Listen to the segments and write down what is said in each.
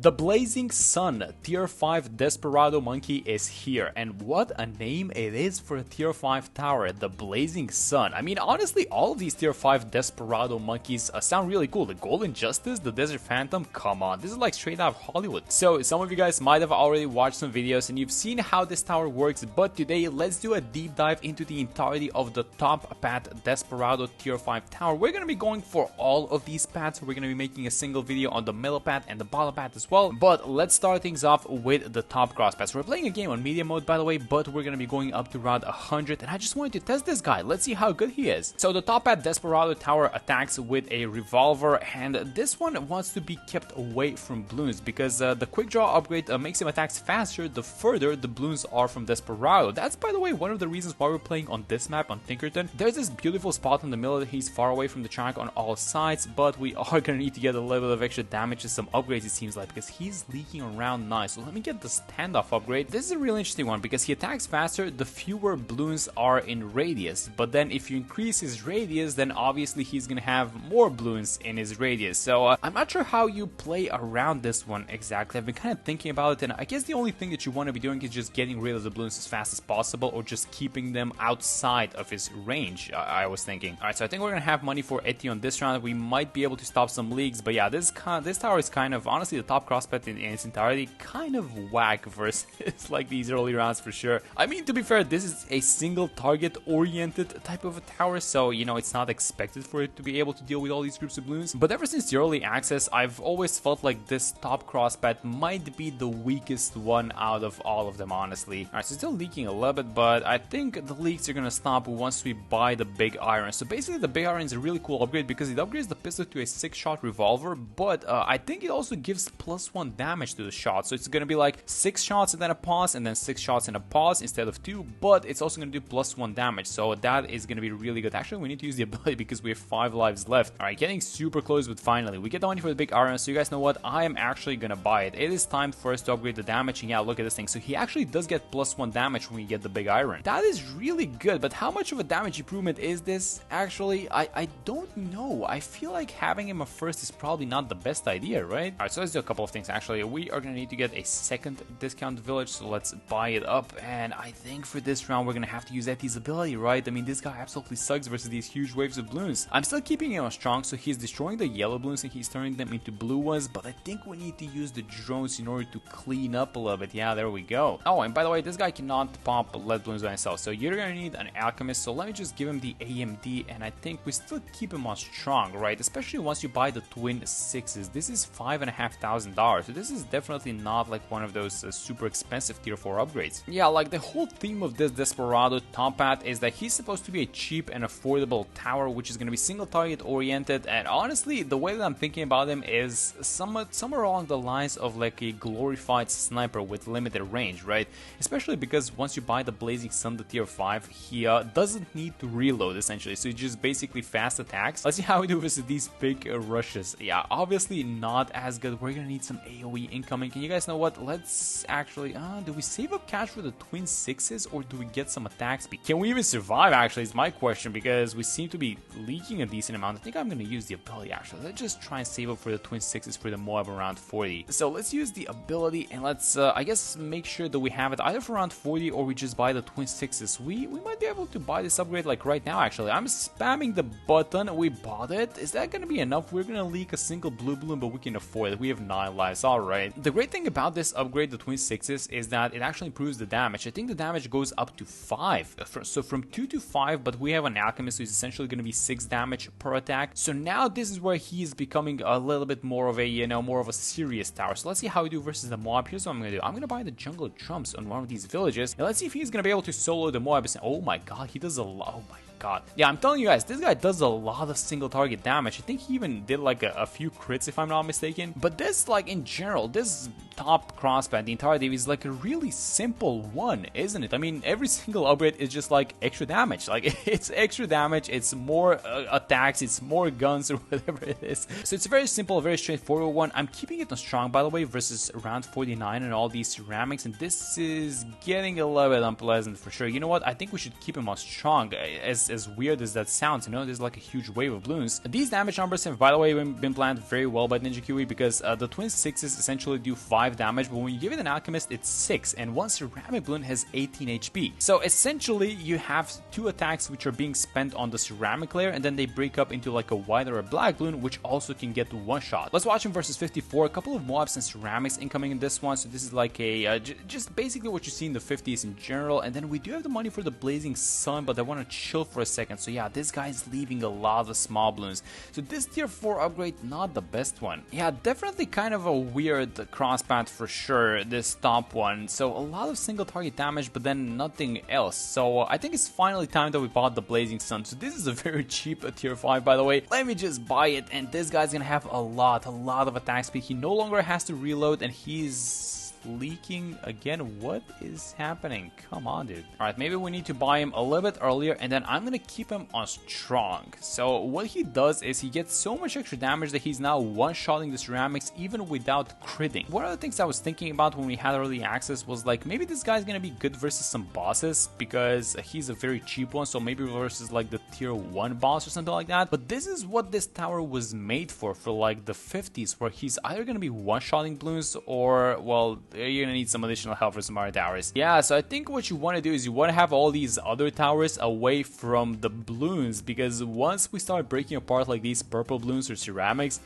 The Blazing Sun Tier 5 Desperado Monkey is here, and what a name it is for a Tier 5 tower, the Blazing Sun. I mean, honestly, all of these Tier 5 Desperado Monkeys sound really cool. The Golden Justice, the Desert Phantom, come on, this is like straight out of Hollywood. So, some of you guys might have already watched some videos and you've seen how this tower works, but today, let's do a deep dive into the entirety of the top path Desperado Tier 5 tower. We're gonna be going for all of these paths. We're gonna be making a single video on the middle path and the bottom path as well, but let's start things off with the top cross paths. We're playing a game on medium mode, by the way, but we're gonna be going up to round 100, and I just wanted to test this guy. Let's see how good he is. So the top path Desperado tower attacks with a revolver, and this one wants to be kept away from Bloons because the quick draw upgrade makes him attacks faster the further the Bloons are from Desperado. That's, by the way, one of the reasons why we're playing on this map on Tinkerton. There's this beautiful spot in the middle that he's far away from the track on all sides, but we are gonna need to get a little bit of extra damage and some upgrades, it seems like, because he's leaking around nice. So let me get the standoff upgrade. This is a really interesting one because he attacks faster the fewer Bloons are in radius, but then if you increase his radius, then obviously he's gonna have more Bloons in his radius. So I'm not sure how you play around this one exactly. I've been kind of thinking about it, and I guess the only thing that you want to be doing is just getting rid of the Bloons as fast as possible, or just keeping them outside of his range, I was thinking. Alright, so I think we're gonna have money for Eti on this round. We might be able to stop some leagues, but yeah, this tower is kind of, honestly, the top cross path in its entirety, kind of whack versus like these early rounds for sure. I mean, to be fair, this is a single target oriented type of a tower, so you know, it's not expected for it to be able to deal with all these groups of Bloons. But ever since the early access, I've always felt like this top cross path might be the weakest one out of all of them, honestly. Alright, so still leaking a little bit, but I think the leaks are gonna stop once we buy the big iron. So basically, the big iron is a really cool upgrade because it upgrades the pistol to a 6-shot revolver, but I think it also gives +1 damage to the shot. So it's gonna be like 6 shots and then a pause, and then 6 shots and a pause instead of 2, but it's also gonna do +1 damage. So that is gonna be really good. Actually, we need to use the ability because we have 5 lives left. Alright, getting super close, but finally we get the money for the big iron. So you guys know what? I am actually gonna buy it. It is time for us to upgrade the damage, and yeah, look at this thing. So he actually does get +1 damage when we get the big iron. That is really good, but how much of a damage improvement is this? Actually, I don't know. I feel like having him a first is probably not the best idea, right? Alright, so let's do a couple of things. Actually, we are gonna need to get a second discount village, so let's buy it up, and I think for this round we're gonna have to use Eti's ability, right? I mean, this guy absolutely sucks versus these huge waves of Bloons. I'm still keeping him on strong, so he's destroying the yellow Bloons and he's turning them into blue ones, but I think we need to use the drones in order to clean up a little bit. Yeah, there we go. Oh, and by the way, this guy cannot pop lead Bloons by himself, so you're gonna need an alchemist, so let me just give him the AMD, and I think we still keep him on strong, right? Especially once you buy the twin 6s. This is $5,500, so this is definitely not like one of those super expensive tier 4 upgrades. Yeah, like the whole theme of this Desperado top path is that he's supposed to be a cheap and affordable tower, which is going to be single target oriented, and honestly, the way that I'm thinking about him is somewhere along the lines of like a glorified sniper with limited range, right? Especially because once you buy the Blazing Sun, the tier 5, he doesn't need to reload essentially, so he just basically fast attacks. Let's see how we do versus these big rushes. Yeah, obviously not as good. We're gonna need some AoE incoming. Can you guys know what? Let's actually, do we save up cash for the twin 6s, or do we get some attack speed? Can we even survive, actually, is my question, because we seem to be leaking a decent amount. I think I'm gonna use the ability, actually. Let's just try and save up for the twin 6s for the Moab around 40. So let's use the ability, and let's, I guess, make sure that we have it either for around 40, or we just buy the twin 6s. We might be able to buy this upgrade, like, right now, actually. I'm spamming the button. We bought it. Is that gonna be enough? We're gonna leak a single blue balloon, but we can afford it. We have 9 lives. Alright. The great thing about this upgrade, the twin 6s, is that it actually improves the damage. I think the damage goes up to 5. So from 2 to 5, but we have an alchemist, so it's essentially going to be 6 damage per attack. So now this is where he's becoming a little bit more of a, you know, more of a serious tower. So let's see how we do versus the Moab. Here's what I'm going to do. I'm going to buy the jungle trumps on one of these villages, and let's see if he's going to be able to solo the Moab. Oh my god, he does a lot. Oh my god. Yeah, I'm telling you guys, this guy does a lot of single target damage. I think he even did like a few crits, if I'm not mistaken. But this, like, in general, this top crossband, the entire div, is like a really simple one, isn't it? I mean, every single upgrade is just like extra damage. Like, it's extra damage, it's more attacks, it's more guns, or whatever it is. So it's a very simple, very straightforward one. I'm keeping it on strong, by the way, versus around 49 and all these ceramics, and this is getting a little bit unpleasant for sure. You know what? I think we should keep him on strong, as weird as that sounds. You know, there's like a huge wave of Bloons. These damage numbers have, by the way, been planned very well by Ninja Kiwi, because the twin 6s essentially do 5 damage, but when you give it an alchemist, it's 6, and one ceramic Bloon has 18 HP. So essentially, you have 2 attacks which are being spent on the ceramic layer, and then they break up into like a white or a black Bloon, which also can get one shot. Let's watch him versus 54. A couple of mobs and ceramics incoming in this one, so this is like a just basically what you see in the 50s in general. And then we do have the money for the Blazing Sun, but I want to chill for a second. So yeah, this guy's leaving a lot of small Bloons. So this tier 4 upgrade, not the best one. Yeah, definitely kind of a weird crosspath for sure, this top one. So a lot of single target damage, but then nothing else. So I think it's finally time that we bought the Blazing Sun. So this is a very cheap tier 5, by the way. Let me just buy it, and this guy's gonna have a lot of attack speed. He no longer has to reload, and he's leaking again. What is happening? Come on, dude. Alright, maybe we need to buy him a little bit earlier, and then I'm gonna keep him on strong. So what he does is he gets so much extra damage that he's now one-shotting the ceramics even without critting. One of the things I was thinking about when we had early access was like, maybe this guy's gonna be good versus some bosses, because he's a very cheap one, so maybe versus like the tier 1 boss or something like that. But this is what this tower was made for like the 50s, where he's either gonna be one-shotting Bloons, or, well, you're gonna need some additional help for some other towers. Yeah, so I think what you want to do is you want to have all these other towers away from the Bloons, because once we start breaking apart like these purple Bloons or ceramics,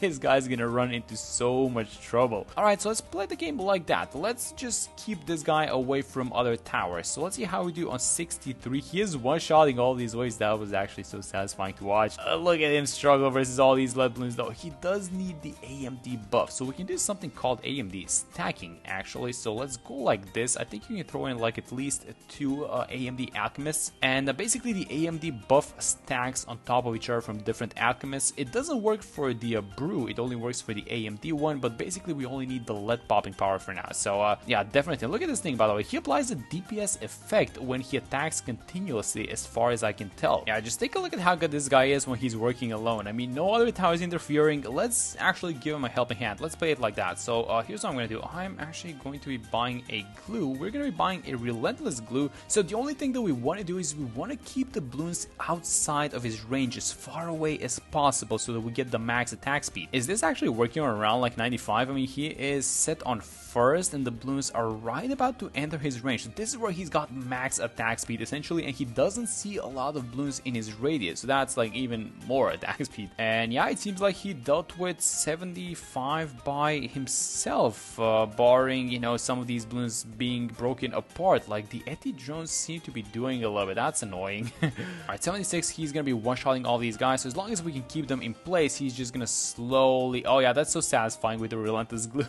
this guy's gonna run into so much trouble. Alright, so let's play the game like that. Let's just keep this guy away from other towers. So let's see how we do on 63. He is one-shotting all these waves. That was actually so satisfying to watch. Look at him struggle versus all these lead Bloons, though. He does need the AMD buff, so we can do something called AMD stacking, actually. So let's go like this. I think you can throw in like at least 2 AMD alchemists, and basically the AMD buff stacks on top of each other from different alchemists. It doesn't work for the brew, it only works for the AMD one, but basically we only need the lead popping power for now. So yeah, definitely. Look at this thing, by the way. He applies a DPS effect when he attacks continuously, as far as I can tell. Yeah, just take a look at how good this guy is when he's working alone. I mean, no other towers interfering. Let's actually give him a helping hand. Let's play it like that. So here's what I'm gonna do. I'm actually going to be buying a glue. We're going to be buying a relentless glue. So the only thing that we want to do is we want to keep the Bloons outside of his range, as far away as possible, so that we get the max attack speed. Is this actually working around like 95? I mean, he is set on first, and the Bloons are right about to enter his range. So this is where he's got max attack speed essentially, and he doesn't see a lot of Bloons in his radius, so that's like even more attack speed. And yeah, it seems like he dealt with 75 by himself, barring, you know, some of these Bloons being broken apart. Like the Etty drones seem to be doing a little bit. That's annoying. Alright, 76, he's gonna be one-shotting all these guys, so as long as we can keep them in place, he's just gonna slowly... Oh yeah, that's so satisfying with the relentless glue.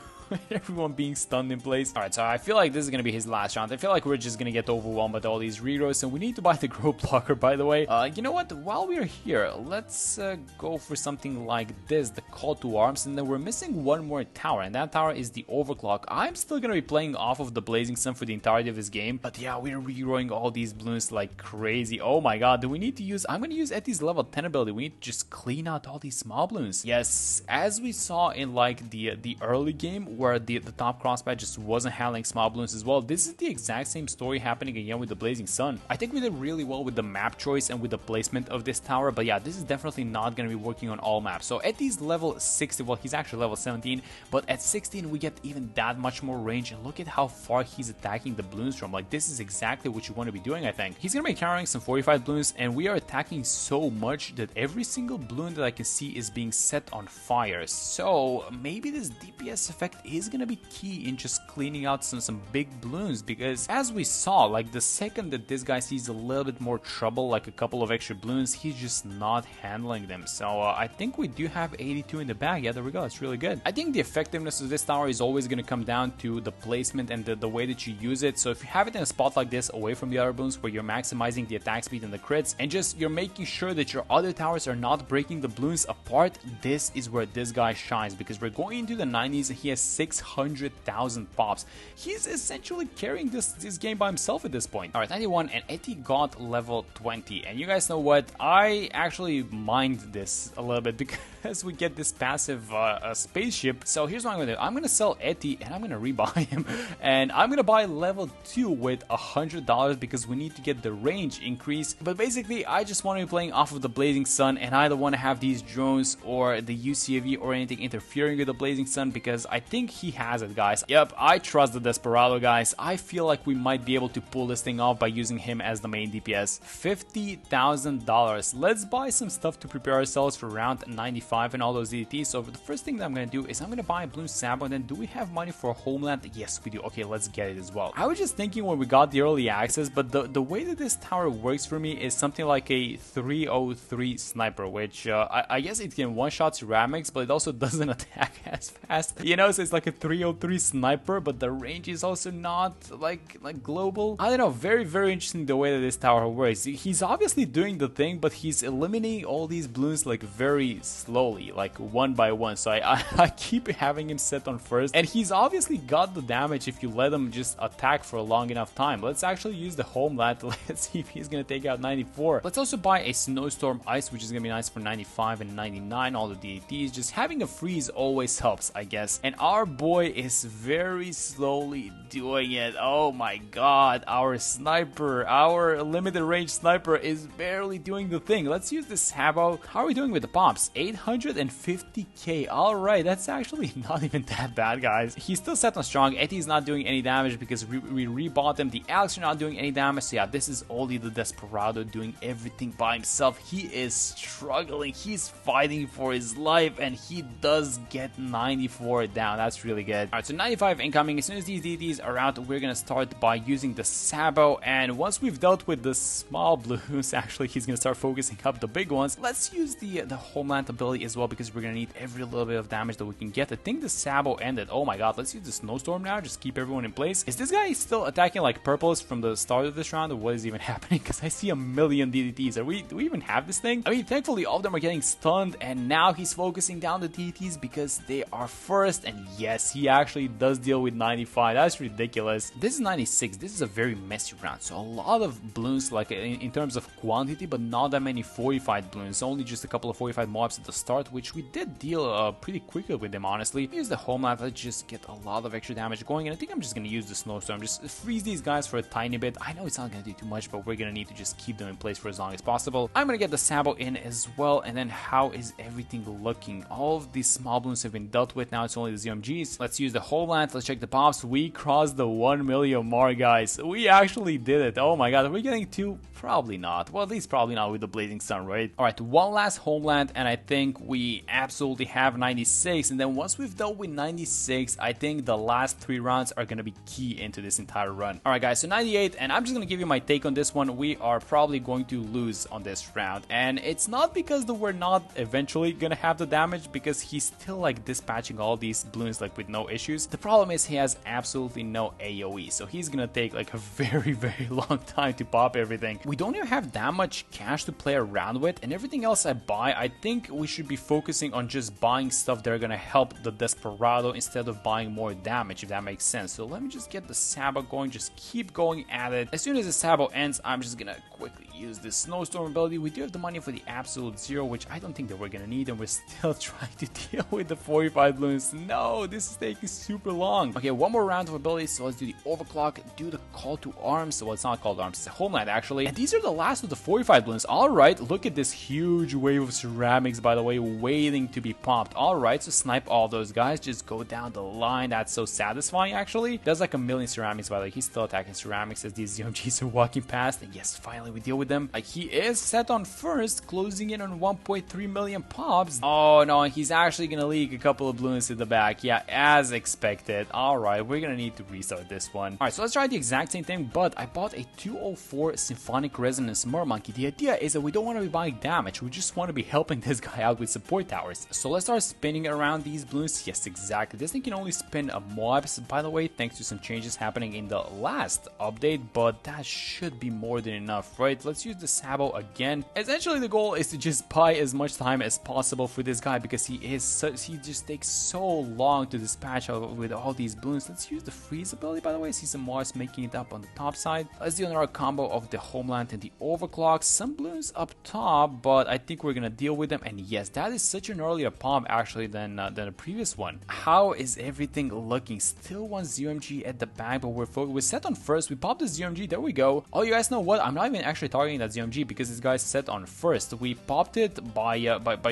Everyone being stunned in place. Alright, so I feel like this is gonna be his last round. I feel like we're just gonna get overwhelmed by all these regrowths, and we need to buy the grow blocker, by the way. You know what? While we're here, let's go for something like this, the call to arms, and then we're missing one more tower, and that tower is the overclock. I'm still gonna be playing off of the Blazing Sun for the entirety of this game, but yeah, we're regrowing all these Bloons like crazy. Oh my god, do we need to use... I'm gonna use Etty's level 10 ability. We need to just clean out all these small Bloons. Yes, as we saw in like the early game, where the top crossbat just wasn't handling small Bloons as well. This is the exact same story happening again with the Blazing Sun. I think we did really well with the map choice and with the placement of this tower, but yeah, this is definitely not going to be working on all maps. So Etty's level 60, well, he's actually level 17, but at 16 we get even that much more range, and look at how far he's attacking the Bloons from. Like, this is exactly what you want to be doing, I think. He's going to be carrying some 45 Bloons, and we are attacking so much that every single Bloon that I can see is being set on fire. So maybe this DPS effect is going to be key in just cleaning out some big Bloons, because as we saw, like the second that this guy sees a little bit more trouble, like a couple of extra Bloons, he's just not handling them. So I think we do have 82 in the bag. Yeah, there we go. That's really good. I think the effectiveness of this tower is always going to come down to the placement and the way that you use it. So if you have it in a spot like this, away from the other Bloons, where you're maximizing the attack speed and the crits, and just you're making sure that your other towers are not breaking the Bloons apart, this is where this guy shines, because we're going into the 90s. He has 600,000 pops. He's essentially carrying this game by himself at this point. Alright, 91, and Eti got level 20. And you guys know what? I actually mined this a little bit because we get this passive spaceship. So here's what I'm gonna do. I'm gonna sell Eti and I'm gonna rebuy him. And I'm gonna buy level 2 with $100 because we need to get the range increase. But basically, I just want to be playing off of the Blazing Sun, and I don't want to have these drones or the UCAV or anything interfering with the Blazing Sun because I think he has it, guys. Yep, I trust the Desperado, guys. I feel like we might be able to pull this thing off by using him as the main DPS. $50,000. Let's buy some stuff to prepare ourselves for round 95 and all those DDTs. So the first thing that I'm going to do is I'm going to buy a Bloons Sabo, and then do we have money for a Homeland? Yes, we do. Okay, let's get it as well. I was just thinking when we got the early access, but the way that this tower works for me is something like a 303 sniper, which I guess it can one-shot ceramics, but it also doesn't attack as fast. You know, so it's like a 303 sniper, but the range is also not like global. I don't know, very, very interesting the way that this tower works. He's obviously doing the thing, but he's eliminating all these balloons like very slowly, like one by one. So I keep having him set on first, and he's obviously got the damage if you let him just attack for a long enough time. Let's actually use the Homeland. Let's see if he's gonna take out 94. Let's also buy a Snowstorm Ice, which is gonna be nice for 95 and 99, all the DDTs. Just having a freeze always helps, I guess. And our boy is very slowly doing it. Oh my god, our sniper, our limited range sniper is barely doing the thing. Let's use the Sabo. How are we doing with the pops? 850k. Alright, that's actually not even that bad, guys. He's still set on strong. Eti's not doing any damage because we rebought him. The Alex are not doing any damage. So yeah, this is only the Desperado doing everything by himself. He is struggling. He's fighting for his life, and he does get 94 down. That's really good. Alright, so 95 incoming. As soon as these DDs are out, we're gonna start by using the Sabo, and once we've dealt with the small balloons, actually he's gonna start focusing up the big ones. Let's use the Homeland ability as well because we're gonna need every little bit of damage that we can get. I think the Sabo ended. Oh my god, let's use the Snowstorm now. Just keep everyone in place. Is this guy still attacking like purples from the start of this round, or what is even happening? Because I see a million DDTs. Do we even have this thing? I mean, thankfully all of them are getting stunned, and now he's focusing down the DDTs because they are first. And yes, he actually does deal with 95. That's ridiculous. This is 96. This is a very messy round, so a lot of balloons, like in terms of quantity, but not that many fortified balloons. Only just a couple of fortified mobs at the start, which we did deal pretty quickly with them, honestly. Use the Homeland. Let's just get a lot of extra damage going, and I think I'm just gonna use the Snowstorm. Just freeze these guys for a tiny bit. I know it's not gonna do too much, but we're gonna need to just keep them in place for as long as possible. I'm gonna get the Sabo in as well, and then how is everything looking? All of these small balloons have been dealt with. Now it's only the ZMGs. Let's use the Homeland. Let's check the pops. We crossed the 1 million mark, guys. We actually did it. Oh my god, are we getting two? Probably not. Well, at least probably not with the Blazing Sun, right? Alright, one last Homeland, and I think we absolutely have 96. And then once we've dealt with 96, I think the last 3 rounds are gonna be key into this entire run. Alright guys, so 98, and I'm just gonna give you my take on this one. We are probably going to lose on this round, and it's not because that we're not eventually gonna have the damage, because he's still like dispatching all these balloons like with no issues. The problem is he has absolutely no AoE, so he's gonna take like a very, very long time to pop everything. We don't even have that much cash to play around with, and everything else I buy, I think we should be focusing on just buying stuff that are gonna help the Desperado instead of buying more damage, if that makes sense. So let me just get the Sabo going, just keep going at it. As soon as the Sabo ends, I'm just gonna quickly use this Snowstorm ability. We do have the money for the absolute zero, which I don't think that we're gonna need, and we're still trying to deal with the 45 balloons. No, this is taking super long. Okay, one more round of abilities, so let's do the Overclock, do the Call to Arms. Well, it's not Call to Arms, it's a Homeland actually. And these are the last of the 45 balloons. Alright, look at this huge wave of ceramics, by the way, waiting to be popped. Alright, so snipe all those guys, just go down the line. That's so satisfying actually. There's like a million ceramics, by the way. He's still attacking ceramics as these ZMGs are walking past, and yes, finally we deal with them. Like, he is set on first, closing in on 1.3 million pops. Oh no, he's actually gonna leak a couple of balloons to the back. Yeah, as expected. Alright, we're gonna need to restart this one. Alright, so let's try the exact same thing, but I bought a 204 Symphonic Resonance Monkey. The idea is that we don't want to be buying damage, we just want to be helping this guy out with support towers. So let's start spinning around these balloons. Yes, exactly. This thing can only spin mobs, by the way, thanks to some changes happening in the last update, but that should be more than enough, right? Let's let's use the Sabo again. Essentially, the goal is to just buy as much time as possible for this guy because he just takes so long to dispatch with all these balloons. Let's use the freeze ability, by the way. See some Mars making it up on the top side. Let's do another combo of the Homeland and the Overclock. Some balloons up top, but I think we're gonna deal with them. And yes, that is such an earlier pop actually than the previous one. How is everything looking? Still one ZMG at the back, but we're set on first. We popped the ZMG. There we go. Oh, you guys know what? I'm not even actually targeting that ZMG because this guy's set on first. We popped it by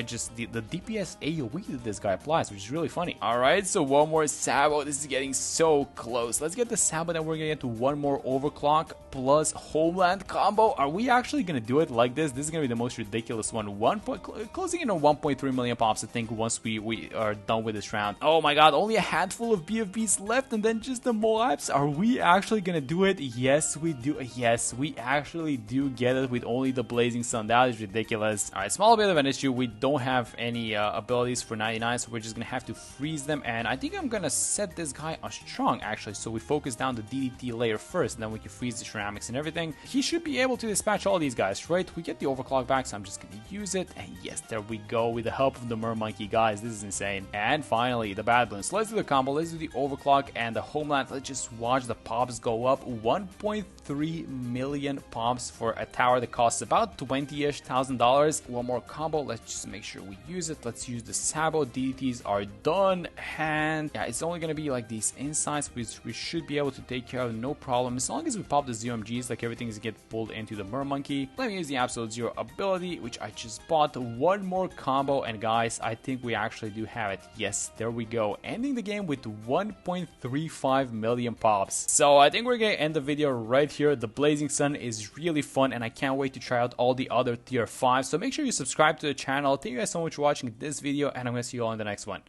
just the DPS AoE that this guy applies, which is really funny. All right, so one more Sabo. This is getting so close. Let's get the Sabo, then we're gonna get to one more Overclock plus Homeland combo. Are we actually gonna do it like this? This is gonna be the most ridiculous one. Closing in on 1.3 million pops, I think, once we are done with this round. Oh my god, only a handful of BFBs left and then just the Moabs. Are we actually gonna do it? Yes, we do. Yes, we actually do get it with only the Blazing Sun. That is ridiculous. Alright, small bit of an issue. We don't have any abilities for 99, so we're just gonna have to freeze them. And I think I'm gonna set this guy on strong actually, so we focus down the DDT layer first, and then we can freeze the ceramics and everything. He should be able to dispatch all these guys, right? We get the Overclock back, so I'm just gonna use it. And yes, there we go with the help of the Monkey, guys. This is insane. And finally, the Bad Balloons. So let's do the combo. Let's do the Overclock and the Homeland. Let's just watch the pops go up. 1.3 million pops for a tower that costs about $20,000. One more combo. Let's just make sure we use it. Let's use the Sabo. DDTs are done. And yeah, it's only gonna be like these insights, which we should be able to take care of, no problem. As long as we pop the ZMGs, like everything is get pulled into the Monkey. Let me use the Absolute Zero ability, which I just bought. One more combo, and guys, I think we actually do have it. Yes, there we go. Ending the game with 1.35 million pops. So I think we're gonna end the video right here. The Blazing Sun is really fun, and I can't wait to try out all the other tier 5. So make sure you subscribe to the channel. Thank you guys so much for watching this video, and I'm gonna see you all in the next one.